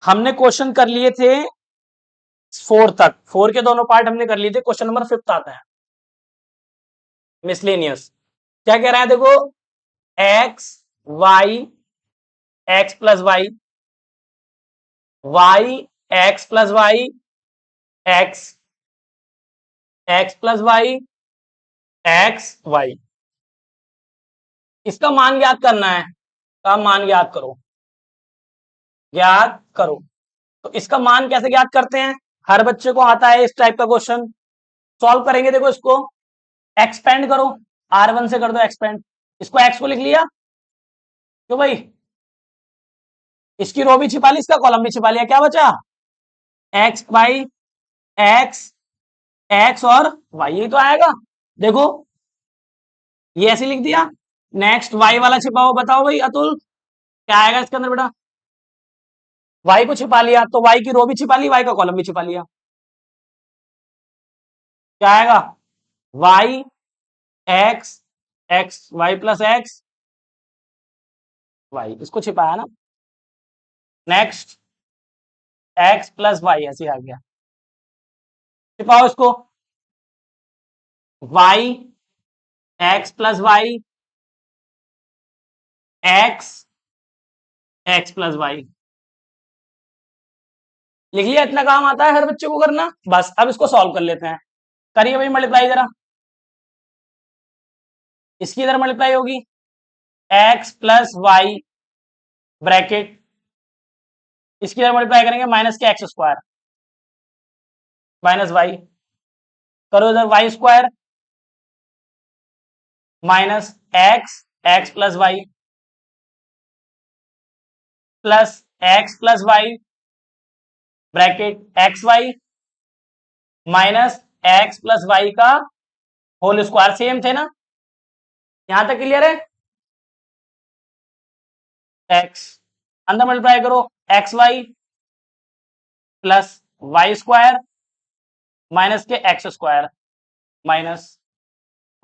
हमने क्वेश्चन कर लिए थे 4 तक, 4 के दोनों पार्ट हमने कर लिए थे। क्वेश्चन नंबर 5 आता है मिसलेनियस। क्या कह रहा है देखो, x y x plus y, y x plus y, x x plus y, x y, इसका मान ज्ञात करना है। का मान ज्ञात करो, ज्ञात करो। तो इसका मान कैसे ज्ञात करते हैं, हर बच्चे को आता है इस टाइप का क्वेश्चन। सॉल्व करेंगे, देखो इसको एक्सपेंड करो, R1 से कर दो एक्सपेंड। इसको एक्स को लिख लिया, क्यों भाई, इसकी रो भी छिपा ली, इसका कॉलम भी छिपा लिया, क्या बचा, एक्स बाई एक्स, एक्स और वाई, यही तो आएगा। देखो ये ऐसे लिख दिया। नेक्स्ट वाई वाला छिपाओ, बताओ भाई अतुल क्या आएगा इसके अंदर बेटा। वाई को छिपा लिया तो वाई की रो भी छिपा ली, वाई का कॉलम भी छिपा लिया। क्या आएगा, y x, x y plus x y, इसको छिपाया ना। नेक्स्ट एक्स प्लस वाई, ऐसे आ गया, छिपाओ इसको, y x plus y, x x plus y, लिख लिया। इतना काम आता है हर बच्चे को करना। बस अब इसको सॉल्व कर लेते हैं। करिए भाई मल्टीप्लाई जरा, इसकी इधर मल्टीप्लाई होगी, एक्स प्लस वाई ब्रैकेट, इसकी इधर मल्टीप्लाई करेंगे माइनस के एक्स स्क्वायर माइनस वाई, करो इधर y square minus x x plus y plus x plus y bracket x y minus x plus y का होल स्क्वायर। सेम थे ना, यहां तक क्लियर है। एक्स अंदर मल्टीप्लाई करो, x y plus y square minus के एक्स स्क्वायर माइनस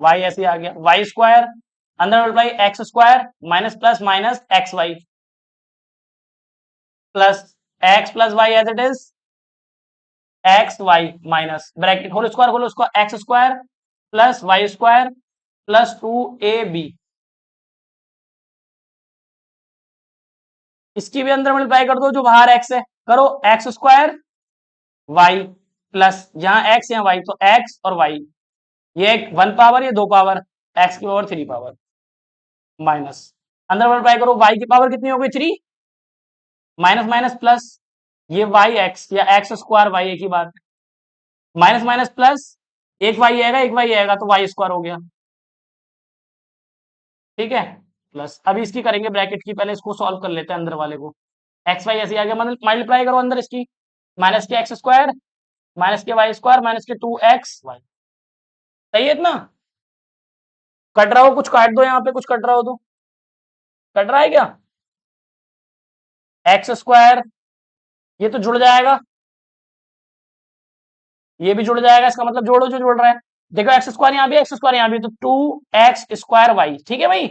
वाई, ऐसे आ गया वाई स्क्वायर, अंदर multiply x square minus plus minus x y plus x plus y as it is x y minus bracket whole square खोलो उसको, x square plus y square plus 2ab, इसकी भी अंदर multiply कर दो जो बाहर एक्स है, करो एक्स स्क्वायर वाई प्लस यहां एक्स यहां वाई, तो एक्स और वाई, ये एक 1 पावर ये 2 पावर, एक्स की पावर 3 पावर माइनस, अंदर मल्टीप्लाई करो, वाई की पावर कितनी हो गई 3, माइनस माइनस प्लस, ये वाई एक्स या एक्स स्क्वायर वाई एक ही बात, माइनस माइनस प्लस, एक वाई आएगा एक वाई आएगा तो वाई स्क्वायर हो गया, ठीक है। प्लस अभी इसकी करेंगे ब्रैकेट की, पहले इसको सॉल्व कर लेते हैं अंदर वाले को, एक्स वाई ऐसे आ गया, मल्टीप्लाई करो अंदर इसकी, माइनस के एक्स स्क्वायर माइनस के वाई स्क्वायर माइनस के 2x वाई, सही है इतना। कट रहा हो कुछ काट दो, यहाँ पे कुछ कट रहा हो तो, कट रहा है क्या, एक्स स्क्वायर ये तो जुड़ जाएगा, ये भी जुड़ जाएगा, इसका मतलब जोड़ो जो जुड़ रहा है। देखो एक्स स्क्वायर यहाँ भी एक्स स्क्वायर यहाँ भी, तो 2x स्क्वायर वाई, ठीक है भाई,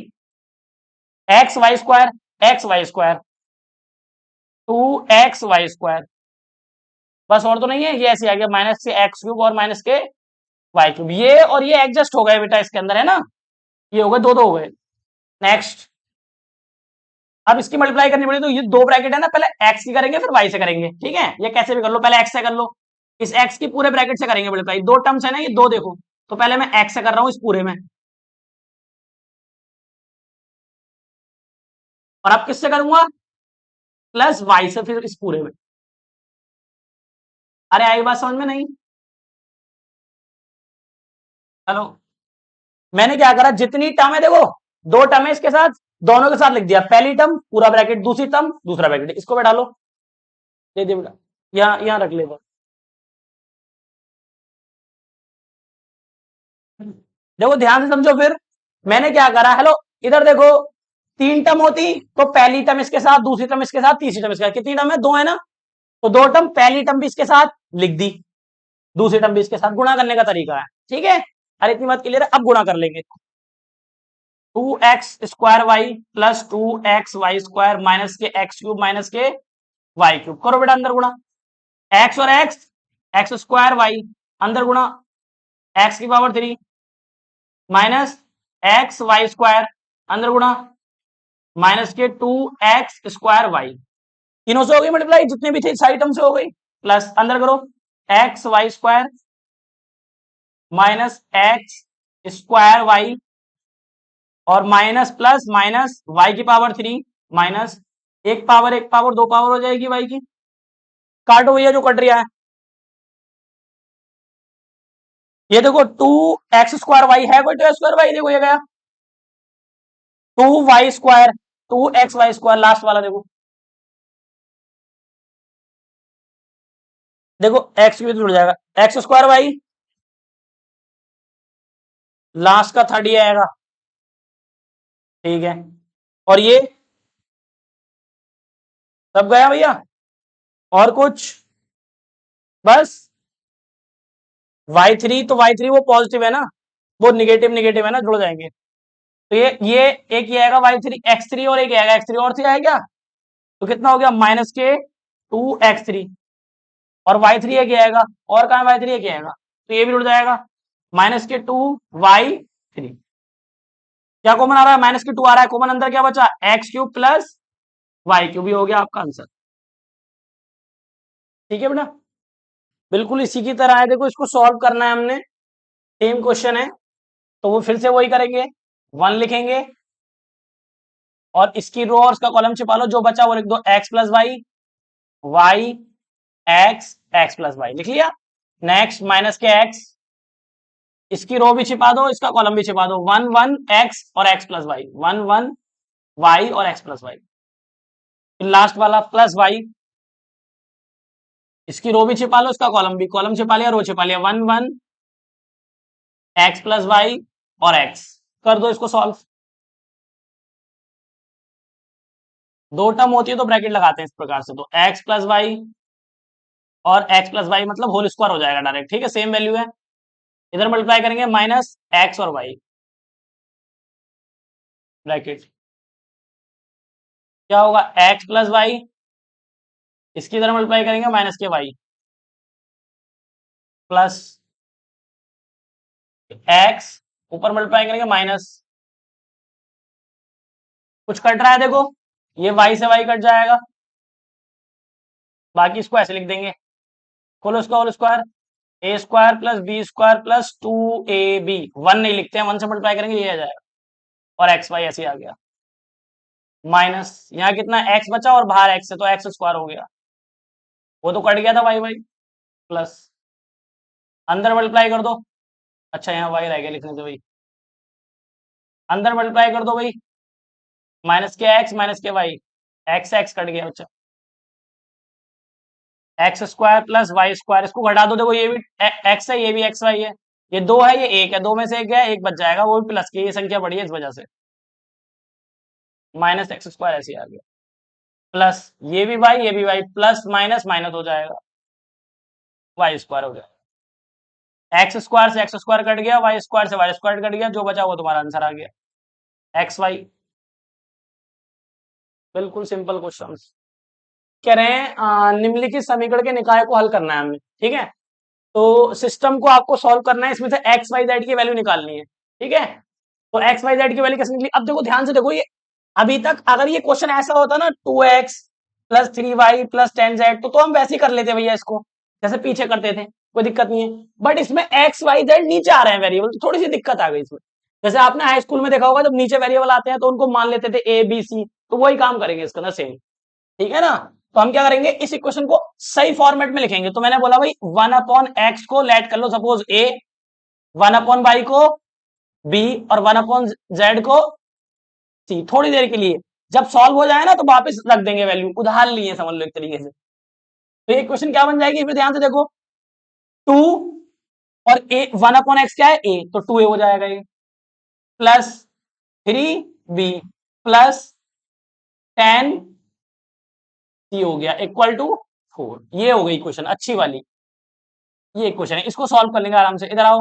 x y square, x y square 2x y square, बस और तो नहीं है, ये ऐसे आ गया माइनस के एक्स क्यूब और माइनस के वाई क्यूब, ये और ये एडजस्ट हो गए बेटा इसके अंदर, है ना, ये हो गए, दो दो हो गए। नेक्स्ट अब इसकी मल्टीप्लाई करनी पड़ी, तो ये दो ब्रैकेट है ना, पहले एक्स की करेंगे फिर वाई से करेंगे, ठीक है, ये कैसे भी कर लो, पहले एक्स से कर लो, इस एक्स की पूरे ब्रैकेट से करेंगे मल्टीप्लाई, दो टर्म्स है ना ये दो, देखो तो पहले मैं एक्स से कर रहा हूं इस पूरे में, और अब किससे करूंगा, प्लस वाई से फिर इस पूरे में। अरे आई बात समझ में नहीं, हेलो, मैंने क्या करा, जितनी टर्म है देखो, दो टर्म है इसके साथ, दोनों के साथ लिख दिया, पहली टर्म पूरा ब्रैकेट, दूसरी टर्म दूसरा ब्रैकेट, इसको बैठा लो, दे दे बेटा, यहाँ यहाँ रख ले, देखो ध्यान से समझो फिर, मैंने क्या करा, हेलो इधर देखो, तीन टर्म होती तो पहली टर्म इसके साथ, दूसरी टर्म इसके साथ, तीसरी टर्म इसके साथ, कितनी टर्म है, दो है ना, तो दो टर्म, पहली टर्म भी इसके साथ लिख दी, दूसरी टर्म भी इसके साथ, गुणा करने का तरीका है, ठीक है। अरे इतनी बात क्लियर है, अब गुणा कर लेंगे, 2x square y plus 2x y square minus के एक्स क्यूब माइनस के वाई क्यूब करो बेटा अंदर गुणा, एक्स और एक्स, एक्स स्क्वायर वाई अंदर गुणा एक्स की power 3 minus x y square अंदर गुणा माइनस के 2x स्क्वायर वाई, तीनों से हो गई मल्टीप्लाई, जितने भी थे सारी टर्म से हो गई, प्लस अंदर करो x y square minus x square y और माइनस प्लस माइनस वाई की पावर 3 माइनस एक पावर दो पावर हो जाएगी वाई की, काटो भैया जो कट रहा है, ये देखो 2x स्क्वायर वाई है कोई, 2 स्क्वायर वाई देखो ये गया 2y square 2x y square last वाला देखो, देखो x भी जुड़ जाएगा, एक्स स्क्वायर वाई लास्ट का थर्ड ही आएगा, ठीक है, और ये सब गया भैया, और कुछ बस y3, तो y3 वो पॉजिटिव है ना, वो निगेटिव निगेटिव है ना, जुड़ जाएंगे, तो ये एक ये आएगा y3 x3 और एक आएगा x3 और 3 आएगा, तो कितना हो गया माइनस के 2x3 और y3 एक आएगा, और कहा y3 एक आएगा, तो ये भी जुड़ जाएगा माइनस के 2y3, क्या कॉमन आ रहा है, माइनस के 2 आ रहा है कॉमन, अंदर क्या बचा x cube plus y cube, भी हो गया आपका आंसर, ठीक है बेटा, बिल्कुल इसी की तरह है, देखो इसको सॉल्व करना है हमने, सेम क्वेश्चन है, तो वो फिर से वही करेंगे, 1 लिखेंगे और इसकी रो और इसका कॉलम छिपा लो, जो बचा वो लिख दो x plus y, y x, x plus y लिख लिया, नेक्स्ट माइनस के एक्स, इसकी रो भी छिपा दो, इसका कॉलम भी छिपा दो, 1 1 एक्स और एक्स प्लस वाई, 1 1 वाई और एक्स प्लस वाई, फिर लास्ट वाला प्लस वाई, इसकी रो भी छिपा लो, इसका कॉलम छिपा लिया, रो छिपा लिया, 1 1 एक्स प्लस वाई और एक्स, कर दो इसको सॉल्व, दो टर्म होती है तो ब्रैकेट लगाते हैं इस प्रकार से, तो एक्स प्लस वाई और एक्स प्लस वाई मतलब होल स्क्वायर हो जाएगा डायरेक्ट, ठीक है, सेम वैल्यू है, इधर मल्टीप्लाई करेंगे माइनस एक्स और वाई ब्रैकेट, क्या होगा एक्स प्लस वाई, इसकी इधर मल्टीप्लाई करेंगे माइनस के वाई प्लस एक्स, ऊपर मल्टीप्लाई करेंगे माइनस, कुछ कट रहा है देखो, ये वाई से वाई कट जाएगा, बाकी इसको ऐसे लिख देंगे, खोलो इसका whole square, A square plus B square plus 2ab, 1 नहीं लिखते हैं, 1 से मल्टीप्लाई करेंगे ये आ जाएगा, और एक्स वाई ऐसे आ गया, माइनस यहाँ कितना एक्स बचा और बाहर एक्स है तो एक्स स्क्वायर हो गया, वो तो कट गया था वाई वाई, प्लस अंदर मल्टीप्लाई कर दो, अच्छा यहाँ वाई रह गया लिखने से भाई, अंदर मल्टीप्लाई कर दो भाई, माइनस के एक्स माइनस के वाई, एक्स एक्स कट गया बच्चा, x square plus y square, इसको घटा दो, देखो ये भी एक्स है ये भी एक्स वाई है, ये दो है ये एक है, दो में से एक गया एक बच जाएगा, वो भी प्लस की, ये संख्या बढ़ी है इस वजह से, माइनस एक्स स्क्वायर ऐसे आ गया, प्लस ये भी वाई प्लस माइनस माइनस हो जाएगा, वाई स्क्वायर हो गया, एक्स स्क्वायर से एक्स स्क्वायर कट गया, वाई स्क्वायर से वाई स्क्वायर कट गया, जो बचा वो तुम्हारा आंसर आ गया एक्स वाई, बिल्कुल सिंपल क्वेश्चन, कह रहे हैं निम्नलिखित समीकरण के निकाय को हल करना है हमें, ठीक है, तो सिस्टम को आपको सॉल्व करना है, इसमें से एक्स वाई जेड की वैल्यू निकालनी है, ठीक है, तो एक्स वाई जेड की वैल्यू कैसे निकली, अब देखो ध्यान से देखो, ये अभी तक अगर ये क्वेश्चन ऐसा होता ना 2x plus 3y plus 10z तो हम वैसे ही कर लेते भैया इसको, जैसे पीछे करते थे, कोई दिक्कत नहीं है, बट इसमें एक्स वाई जेड नीचे आ रहे हैं वेरिएबल, तो थोड़ी सी दिक्कत आ गई इसमें, जैसे आपने हाई स्कूल में देखा होगा जब नीचे वेरिएबल आते हैं तो उनको मान लेते थे ए बी सी, तो वही काम करेंगे इसका ना सेम, ठीक है ना, तो हम क्या करेंगे इस इक्वेशन को सही फॉर्मेट में लिखेंगे, तो मैंने बोला भाई 1/x को लेट कर लो सपोज a, 1/y को b और 1/z को c, थोड़ी देर के लिए, जब सॉल्व हो जाए ना तो वापस रख देंगे वैल्यू, उधार लिए समझ लो एक तरीके से, तो ये इक्वेशन क्या बन जाएगी फिर ध्यान से देखो, 2 और a 1/x क्या है a, तो 2a हो जाएगा ये, प्लस 3b प्लस 10c हो गया इक्वल टू 4, ये हो गई इक्वेशन अच्छी वाली, ये इक्वेशन है, इसको सॉल्व कर लेंगे आराम से, इधर आओ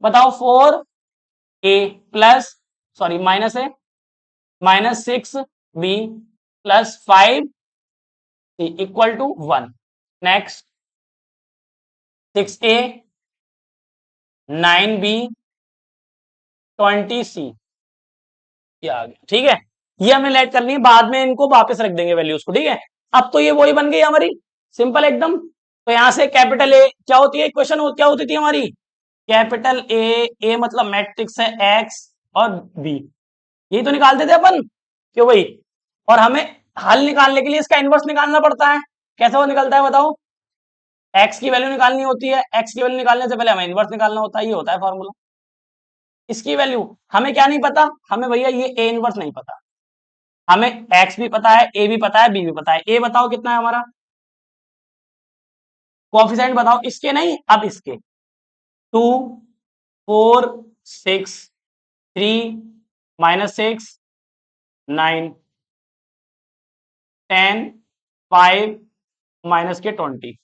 बताओ 4a प्लस सॉरी माइनस है minus 6b plus 5 equal to 1। Next 6a 9b 20c ये आ गया। ठीक है, ये हमें लेट करनी है, बाद में इनको वापस रख देंगे वैल्यूज को। ठीक है, अब तो ये वही बन गई हमारी, सिंपल एकदम। तो यहां से कैपिटल ए क्या होती है, क्वेश्चन क्या होती थी हमारी, कैपिटल ए मतलब मैट्रिक्स है एक्स और बी, यही तो निकालते थे अपन, क्यों भाई। और हमें हल निकालने के लिए इसका इनवर्स निकालना पड़ता है। कैसे वो निकलता है बताओ, एक्स की वैल्यू निकालनी होती है, एक्स की वैल्यू निकालने से पहले हमें इनवर्स निकालना होता है, ये होता है फॉर्मूला। इसकी वैल्यू हमें क्या नहीं पता, हमें भैया ये ए इनवर्स नहीं पता, हमें एक्स भी पता है, ए भी पता है, बी भी पता है। ए बताओ कितना है हमारा, कोएफिशिएंट बताओ, इसके नहीं अब इसके, 2 4 6 3 -6 9 10 5 माइनस के 20।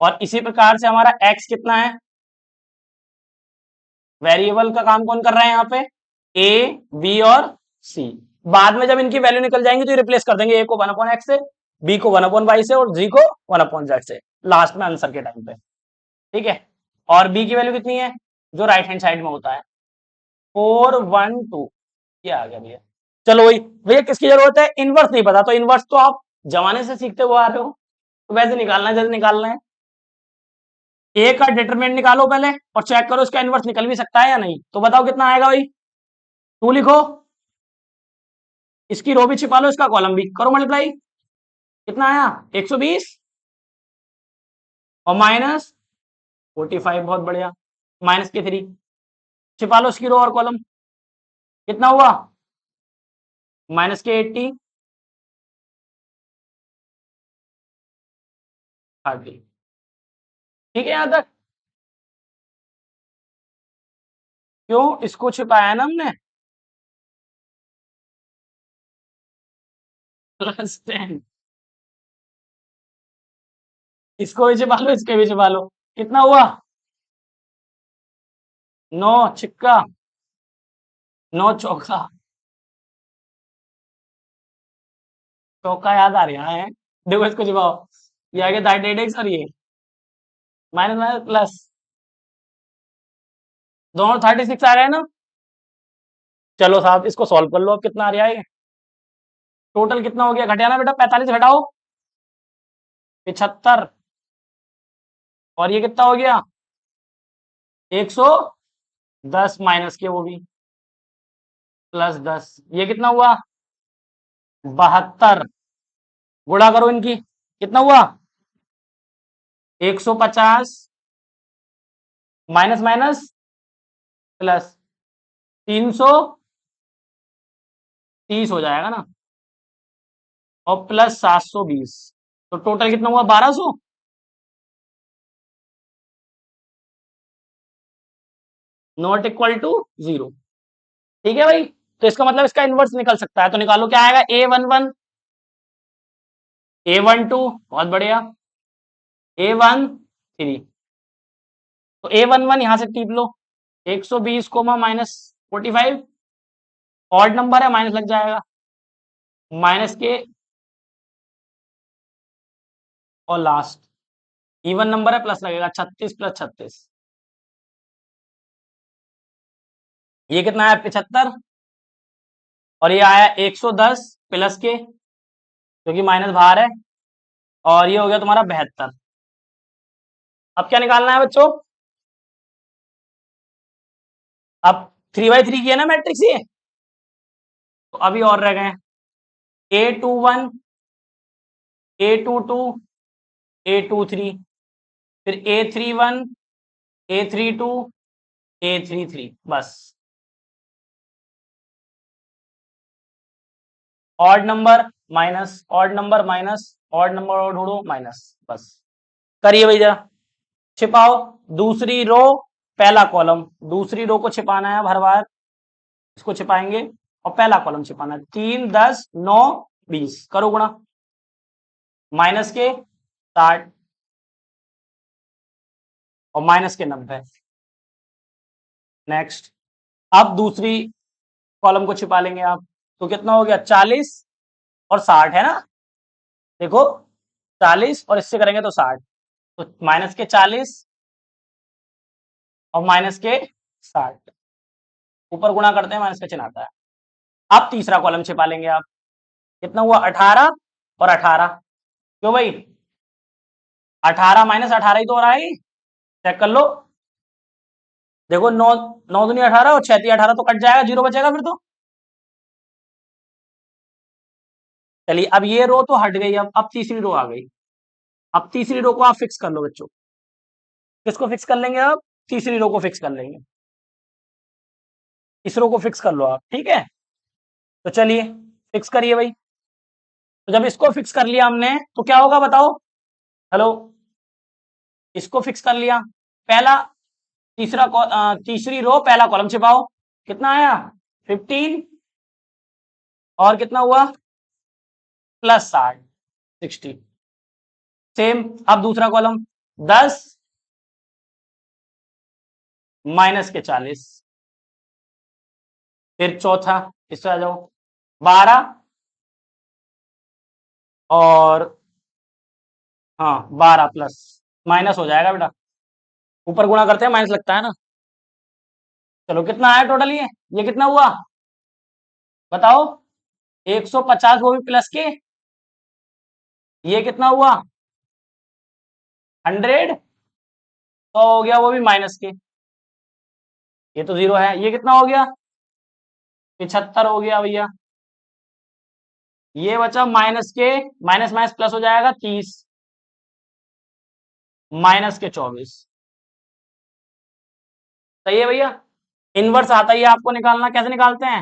और इसी प्रकार से हमारा x कितना है, वेरिएबल का काम कौन कर रहा है यहाँ पे, a b और c। बाद में जब इनकी वैल्यू निकल जाएंगी तो रिप्लेस कर देंगे, a को 1/x से, b को 1/y से और g को 1/z से, लास्ट में आंसर के टाइम पे। ठीक है, और b की वैल्यू कितनी है, जो राइट हैंड साइड में होता है 412, ये आ गया भैया। चलो वही भैया, किसकी जरूरत है, इनवर्स नहीं पता, तो इनवर्स तो आप जमाने से सीखते हुए आ रहे हो, तो वैसे निकालना है जैसे निकालना है। ए का डिटरमिनेंट निकालो पहले और चेक करो इसका इनवर्स निकल भी सकता है या नहीं, तो बताओ कितना आएगा भाई, 2 लिखो, इसकी रो भी छिपा लो, इसका कॉलम भी करो मल्टीप्लाई, कितना आया 120 और -45, बहुत बढ़िया, माइनस के 3 छिपा लो इसकी रो और कॉलम, कितना हुआ -80 30। ठीक है, यहां तक क्यों इसको छिपाया ना हमने, +10, इसको भी छिपा लो, इसके भी छिपा लो, कितना हुआ 9 छिक्का 9 चौका, चौका याद आ रहा है, देखो इसको छिपाओ, ये आगे 36 और ये माइनस माइनस प्लस, दोनों 36 आ रहे हैं ना। चलो साहब इसको सॉल्व कर लो, अब कितना आ रहा है, टोटल कितना हो गया, घटिया ना बेटा, 45 घटाओ 75, और ये कितना हो गया 110 माइनस के वो भी +10, ये कितना हुआ 72, गुणा करो इनकी, कितना हुआ 150 माइनस माइनस प्लस 330 हो जाएगा ना, और प्लस 720, तो टोटल कितना हुआ 1200, नॉट इक्वल टू 0। ठीक है भाई, तो इसका मतलब इसका इनवर्स निकल सकता है, तो निकालो क्या आएगा, A11 A12, बहुत बढ़िया, A13, तो A11 यहां से टीप लो, 120 कोमा -45, ऑड नंबर है माइनस लग जाएगा, माइनस के और लास्ट इवन नंबर है प्लस लगेगा, 36 + 36, ये कितना है 75, और ये आया 110 प्लस के, क्योंकि माइनस बाहर है, और ये हो गया तुम्हारा 72। अब क्या निकालना है बच्चों, अब 3/3 किया ना मैट्रिक्स ये, तो अभी और रह गए A21 A22 A23, फिर A31 A32 A33, बस odd number minus odd number minus odd number और ढूंढो माइनस, बस करिए भैया, छिपाओ दूसरी रो पहला कॉलम, दूसरी रो को छिपाना है हर बार, इसको छिपाएंगे और पहला कॉलम छिपाना है, 3 10 9 20, करो गुणा, माइनस के 60 और माइनस के 90। नेक्स्ट, अब दूसरी कॉलम को छिपा लेंगे आप, तो कितना हो गया 40 और 60 है ना, देखो 40 और इससे करेंगे तो 60, तो माइनस के 40 और माइनस के 60, ऊपर गुणा करते हैं माइनस का चिन्ह आता है। अब तीसरा कॉलम छिपा लेंगे आप, कितना हुआ 18 और 18, क्यों भाई 18 माइनस 18 ही तो हो रहा है, चेक कर लो। देखो 9 9 दूनी 18 और 6 18 तो कट जाएगा, जीरो बचेगा फिर तो। चलिए अब ये रो तो हट गई, अब तीसरी रो आ गई। अब तीसरी रो को आप फिक्स कर लो बच्चों, किसको फिक्स कर लेंगे अब, तीसरी रो को फिक्स कर लेंगे, इस रो को फिक्स कर लो आप, ठीक है। तो चलिए फिक्स करिए भाई। तो जब इसको फिक्स कर लिया हमने तो क्या होगा बताओ, हेलो, इसको फिक्स कर लिया, पहला तीसरी रो पहला कॉलम छिपाओ, कितना आया 15 और कितना हुआ प्लस 60 60, सेम। अब दूसरा कॉलम 10 माइनस के 40, फिर चौथा इससे आ जाओ 12 और हाँ 12 प्लस माइनस हो जाएगा बेटा, ऊपर गुणा करते हैं माइनस लगता है ना। चलो कितना आया टोटल, ये कितना हुआ बताओ, 150 वो भी प्लस के, ये कितना हुआ 100, तो हो गया वो भी माइनस के, ये तो जीरो है, ये कितना हो गया 75 हो गया भैया, ये बचा माइनस के, माइनस माइनस प्लस हो जाएगा 30 माइनस के 24, सही है भैया। इनवर्स आता ही है आपको निकालना, कैसे निकालते हैं,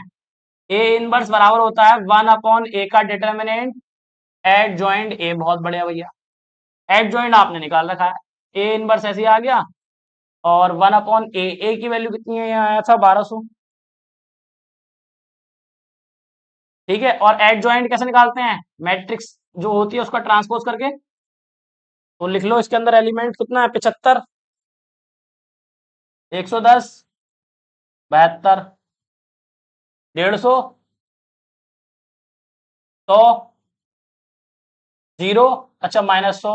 ए इनवर्स बराबर होता है 1/a का डिटर्मिनेंट एट जॉइंट ए, बहुत बढ़िया भैया, एट जॉइंट आपने निकाल रखा है, ए इनवर्स ऐसे ही आ गया, और 1/a, ए की वैल्यू कितनी है यहाँ आया था 1200, ठीक है। और एट जॉइंट कैसे निकालते हैं, मैट्रिक्स जो होती है उसका ट्रांसपोज करके, तो लिख लो इसके अंदर एलिमेंट कितना है 75, 110, 72, 150, 100, जीरो, अच्छा -100,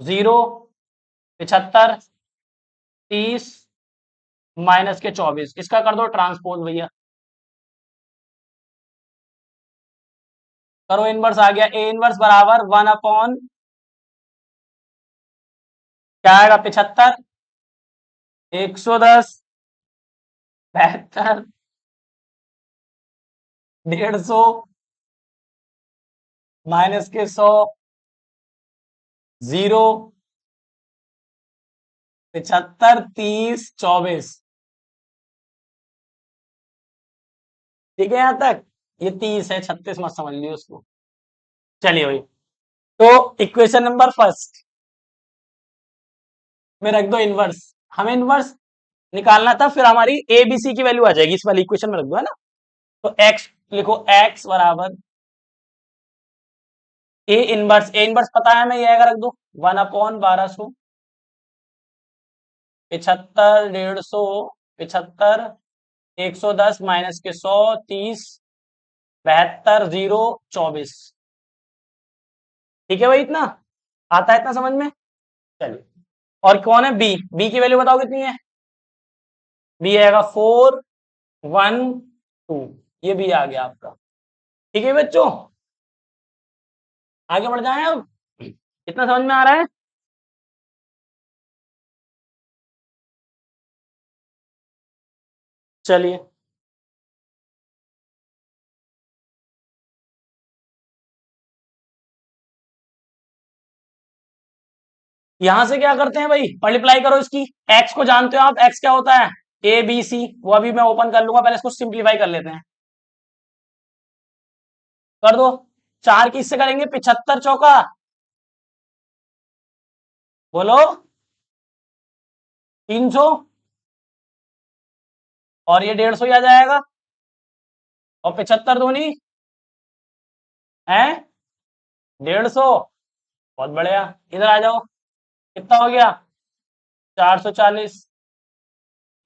0, 75, 30 माइनस के 24, इसका कर दो ट्रांसपोज भैया, करो इनवर्स आ गया, ए इनवर्स बराबर 1/, क्या आएगा 75, 110, 72, 150 माइनस के 100, 0, 75, 30, 24, ठीक है यहां तक, ये 30 है 36 मत समझ लियो उसको। चलिए भाई, तो इक्वेशन नंबर फर्स्ट में रख दो इनवर्स, हमें इनवर्स निकालना था, फिर हमारी ए बी सी की वैल्यू आ जाएगी, इस वाली इक्वेशन में रख दो, है ना। तो x लिखो, x बराबर ए इनवर्स पता है, मैं ये आएगा रख दो 1/1200, 75, 150, 75, 110 माइनस के 100, 30, 72, 0, 24, ठीक है भाई, इतना आता है, इतना समझ में। चलिए, और कौन है बी, बी की वैल्यू बताओ कितनी है, बी आएगा 4, 1, 2, ये बी आ गया आपका, ठीक है बच्चों, आगे बढ़ जाए अब, इतना समझ में आ रहा है। चलिए यहां से क्या करते हैं भाई, मल्टीप्लाई करो इसकी, एक्स को जानते हो आप, एक्स क्या होता है ए बी सी, वो अभी मैं ओपन कर लूंगा, पहले इसको सिंप्लीफाई कर लेते हैं, कर दो, 4 की इससे करेंगे 75 चौका, बोलो 300, और ये 150 ही आ जाएगा, और 75 दूनी है 150, बहुत बढ़िया, इधर आ जाओ, कितना हो गया 440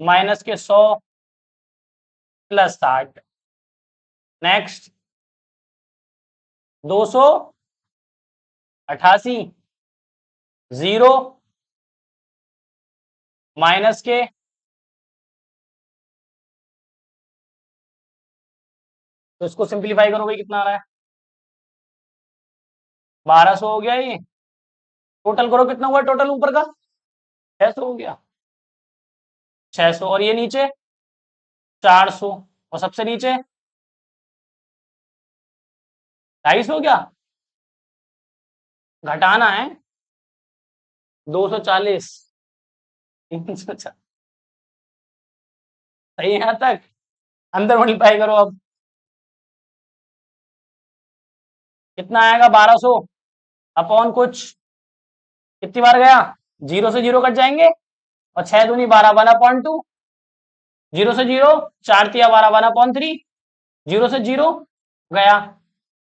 माइनस के 100 प्लस 60, नेक्स्ट 200 88 0 माइनस के तो इसको सिंप्लीफाई करोगे कितना आ रहा है 1200 हो गया ये टोटल करो कितना हुआ टोटल ऊपर का 600 हो गया 600 और ये नीचे 400 और सबसे नीचे 250 हो गया घटाना है 240 340 सही है यहाँ तक अंदर मल्टीप्लाई करो अब कितना आएगा 1200 अपॉन कुछ कितनी बार गया 0 से 0 कट जाएंगे और 6 दूनी 12 1/2 0 से 0 4 तिया 12 1/3 0 से 0 गया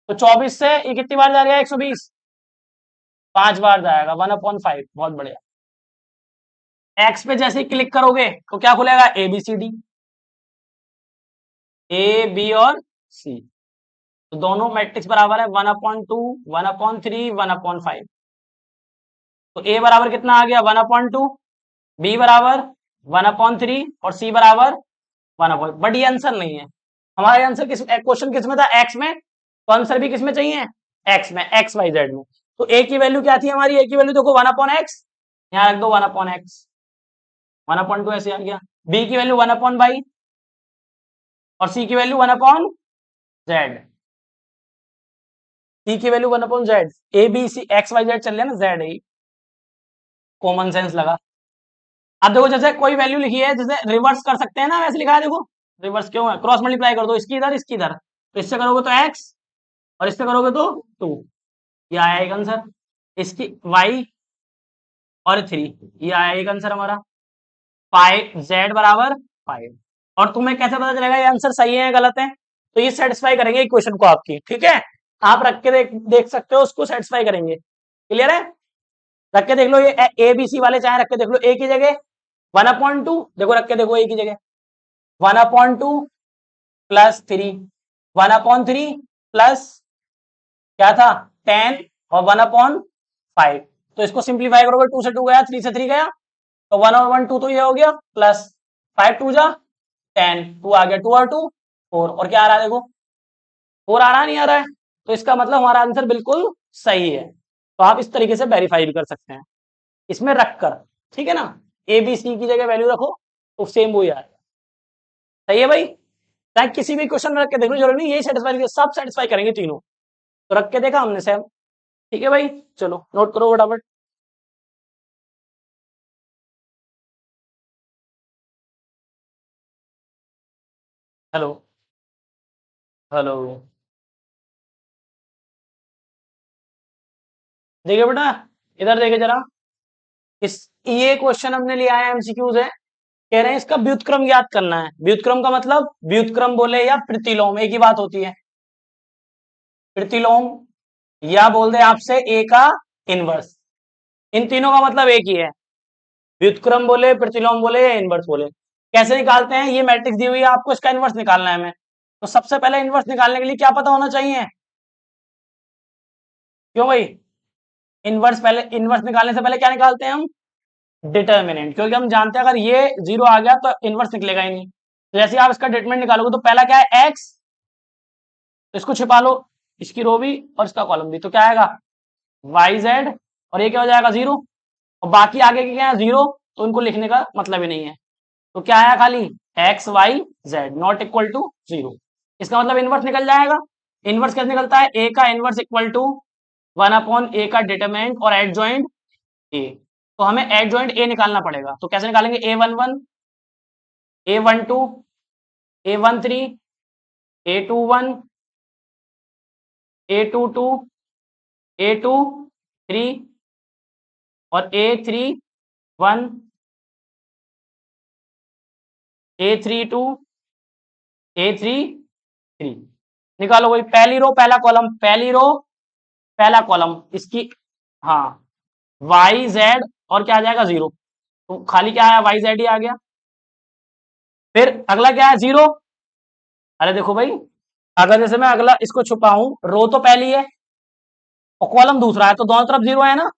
तो 24 से ये कितनी बार जा रहा है 120 5 बार जाएगा 1/5 बहुत बढ़िया एक्स पे जैसे ही क्लिक करोगे तो क्या खुलेगा A B C D A B और सी तो दोनों मैट्रिक्स बराबर है 1/2 1/3 1/5 तो ए बराबर कितना आ गया 1/2 बी बराबर 1/3 और सी बराबर 1/5 बट ये आंसर नहीं है हमारा आंसर किस क्वेश्चन किस में था एक्स में तो आंसर भी किस में चाहिए एक्स में एक्स वाई जेड में तो ए की वैल्यू क्या थी हमारी ए की वैल्यू देखो 1/x यहाँ रख दो 1/x 1/2 ऐसे आ गया बी की वैल्यू 1/y और सी की वैल्यू 1/z सी की value 1/z A B C x y z चल रहे ना जेड है कॉमन सेंस लगा अब देखो जैसे कोई वैल्यू लिखी है जैसे रिवर्स कर सकते हैं ना वैसे लिखा है देखो रिवर्स क्यों है क्रॉस मल्टीप्लाई कर दो इसकी इधर तो इससे करोगे तो x और इससे करोगे तो 2 ये आया एक आंसर इसकी y और 3 ये आया एक आंसर हमारा 5 z बराबर 5 और तुम्हें कैसे पता चलेगा ये आंसर सही है या गलत है तो ये सेटिस्फाई करेंगे इक्वेशन को आपकी ठीक है आप रख के देख सकते हो उसको सेटिस्फाई करेंगे क्लियर है रख के देख लो ये ए बी सी वाले चाहे रख के देख लो ए की जगह 1/2 देखो रख के देखो ए की जगह 1/2 प्लस 3 1/3 प्लस क्या था 10 और 1/5 तो इसको सिंप्लीफाई करोगे 2 से 2 गया 3 से 3 गया तो 1 और 1 2 तो ये हो गया प्लस 5 2 जा 10 2 आ गया 2 और 2 4 और क्या आ रहा है देखो 4 आ रहा नहीं आ रहा है तो इसका मतलब हमारा आंसर बिल्कुल सही है तो आप इस तरीके से वेरीफाई भी कर सकते हैं इसमें रखकर ठीक है ना ए बी सी की जगह वैल्यू रखो तो सेम वही आएगा सही है भाई चाहे किसी भी क्वेश्चन में रख के देख लो जरूरी नहीं यही सेटिस्फाई सब सेटिस्फाई करेंगे तीनों तो रख के देखा हमने सेम ठीक है भाई चलो नोट करो फटाफट हेलो हेलो देखिए बेटा इधर देखे जरा इस ये क्वेश्चन हमने लिया है एमसीक्यूज है कह रहे हैं इसका व्युत्क्रम ज्ञात करना है व्युत्क्रम का मतलब व्युत्क्रम बोले या प्रतिलोम एक ही बात होती है प्रतिलोम या बोल दे आपसे ए का इनवर्स इन तीनों का मतलब एक ही है व्युत्क्रम बोले प्रतिलोम बोले या इनवर्स बोले कैसे निकालते हैं ये मैट्रिक्स दी हुई है आपको इसका इनवर्स निकालना है हमें तो सबसे पहले इनवर्स निकालने के लिए क्या पता होना चाहिए क्यों भाई इनवर्स निकालने से पहले क्या निकालते हैं हम डिटर्मिनेंट क्योंकि हम जानते हैं अगर ये 0 आ गया तो इनवर्स निकलेगा ही नहीं तो जैसे आप इसका डिटरमिनेंट निकालोगे तो पहला क्या है x तो इसको छिपा लो इसकी रो भी और इसका कॉलम भी तो क्या आएगा yz और ये क्या हो जाएगा 0 और बाकी आगे के क्या है 0 तो उनको लिखने का मतलब ही नहीं है तो क्या आया खाली x y z not equal to 0 इसका मतलब इनवर्स निकल जाएगा इनवर्स कैसे निकलता है ए का इनवर्स इक्वल टू 1/a का डिटरमिनेंट और एडजॉइंट ए तो हमें एडजॉइंट ए निकालना पड़ेगा तो कैसे निकालेंगे a11 a12 a13 a21 a22 a23 और a31 a32 a33 निकालो वही पहली रो पहला कॉलम इसकी हाँ वाई जेड और क्या आ जाएगा 0 तो खाली क्या आया वाई जेड ही आ गया फिर अगला क्या है 0 अरे देखो भाई अगर जैसे मैं अगला इसको छुपाऊं रो तो पहली है और कॉलम दूसरा है, तो दोनों तरफ 0 है ना।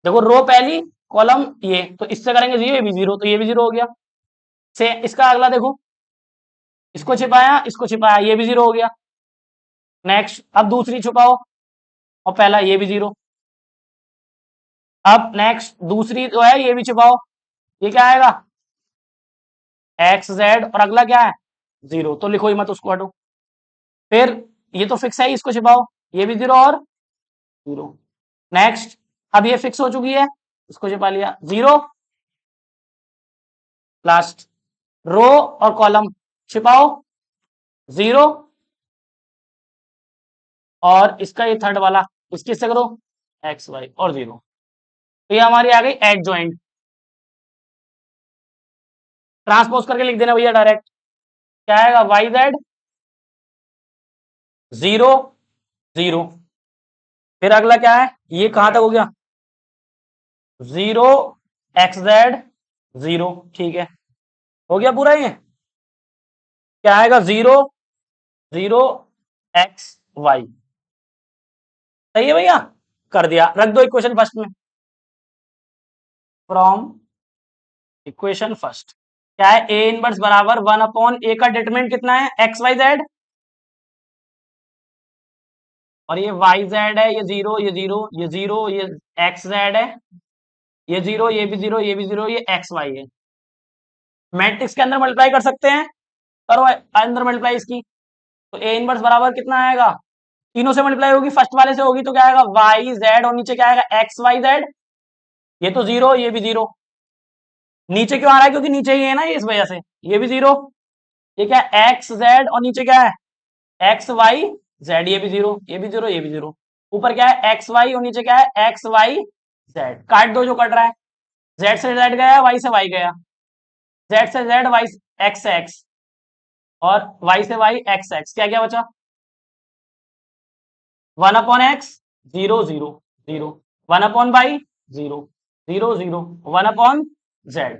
देखो रो पहली, कॉलम ये, तो इससे करेंगे 0, ये भी 0, तो ये भी 0 हो गया। से इसका अगला देखो, इसको छिपाया, इसको छिपाया, ये भी 0 हो गया। नेक्स्ट, अब दूसरी छुपाओ, और पहला ये भी 0। अब नेक्स्ट दूसरी जो है ये भी छुपाओ, ये क्या आएगा, एक्स जेड, और अगला क्या है 0, तो लिखो ही मत, उसको हटो। फिर ये तो फिक्स है, इसको छिपाओ, ये भी 0 और 0। नेक्स्ट, अब ये फिक्स हो चुकी है, इसको छिपा लिया, 0। लास्ट, रो और कॉलम छिपाओ, 0, और इसका ये थर्ड वाला, इसकी से करो एक्स वाई और 0। तो ये हमारी आ गई एडजॉइंट। ट्रांसपोज करके लिख देना भैया डायरेक्ट, क्या आएगा, वाई जेड 0 0। फिर अगला क्या है, ये कहां तक हो गया, 0 एक्स जेड 0, ठीक है, हो गया पूरा ये। क्या आएगा, 0 0 एक्स वाई, सही है भैया, कर दिया। रख दो इक्वेशन फर्स्ट में, फ्रॉम इक्वेशन फर्स्ट क्या है, ए इनवर्स बराबर 1/a का डिटरमिनेंट कितना है, एक्स वाई जेड, और ये वाई जेड है, ये 0 ये 0 ये 0, ये एक्स जेड है, ये 0 ये भी 0 ये भी 0, ये एक्स वाई है। मैट्रिक्स के अंदर मल्टीप्लाई कर सकते हैं, करो अंदर मल्टीप्लाई इसकी, तो ए इनवर्स बराबर कितना आएगा, तीनों से मल्टीप्लाई होगी, फर्स्ट वाले से होगी, तो क्या आएगा वाई जेड, और नीचे क्या आएगा एक्स वाई जेड, ये तो 0 ये भी 0। नीचे क्यों आ रहा है, क्योंकि नीचे ही है ना ये, इस वजह से, ये भी 0, ये क्या है एक्स जेड, और नीचे क्या है एक्स वाई जेड, ये भी 0 ये भी 0 ये भी 0। ऊपर क्या है एक्स वाई, और नीचे क्या है एक्स वाई जेड, काट दो जो कट रहा है, जेड से जेड गया, वाई से वाई गया, जेड से जेड, वाई एक्स से एक्स, और वाई से वाई एक्स एक्स, क्या क्या बचा, 1/x 0 0 0, 1/y 0 0 0, 1/z।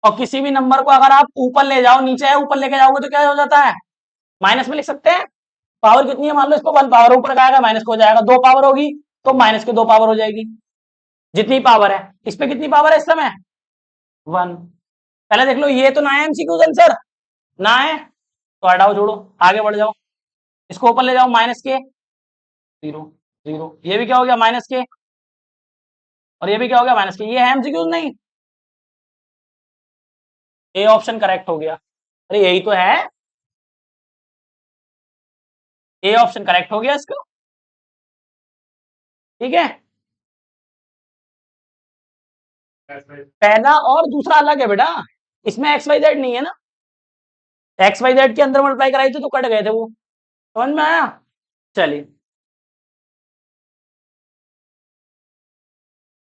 और किसी भी नंबर को अगर आप ऊपर ले जाओ, नीचे है ऊपर लेके जाओगे तो क्या हो जाता है, माइनस में लिख सकते हैं। पावर कितनी है, मान लो इसको 1 पावर, ऊपर का आएगा माइनस को हो जाएगा, 2 पावर होगी तो माइनस के 2 पावर हो जाएगी, जितनी पावर है। इस पे कितनी पावर है इस समय, 1। पहले देख लो, ये तो ना है एमसीक्यू आंसर, ना है तो हटाओ जोड़ो, आगे बढ़ जाओ, इसको ऊपर ले जाओ, माइनस के 0 0, ये भी क्या हो गया माइनस के, और ये भी क्या हो गया माइनस के, ये है एमसीक्यू नहीं, ए ऑप्शन करेक्ट हो गया। अरे यही तो है, ए ऑप्शन करेक्ट हो गया इसका, ठीक है। पहला और दूसरा अलग है बेटा, इसमें एक्स वाई जेड नहीं है ना, एक्स वाई जेड के अंदर मल्टीप्लाई कराई थी तो कट गए थे वो, समझ में आया। चलिए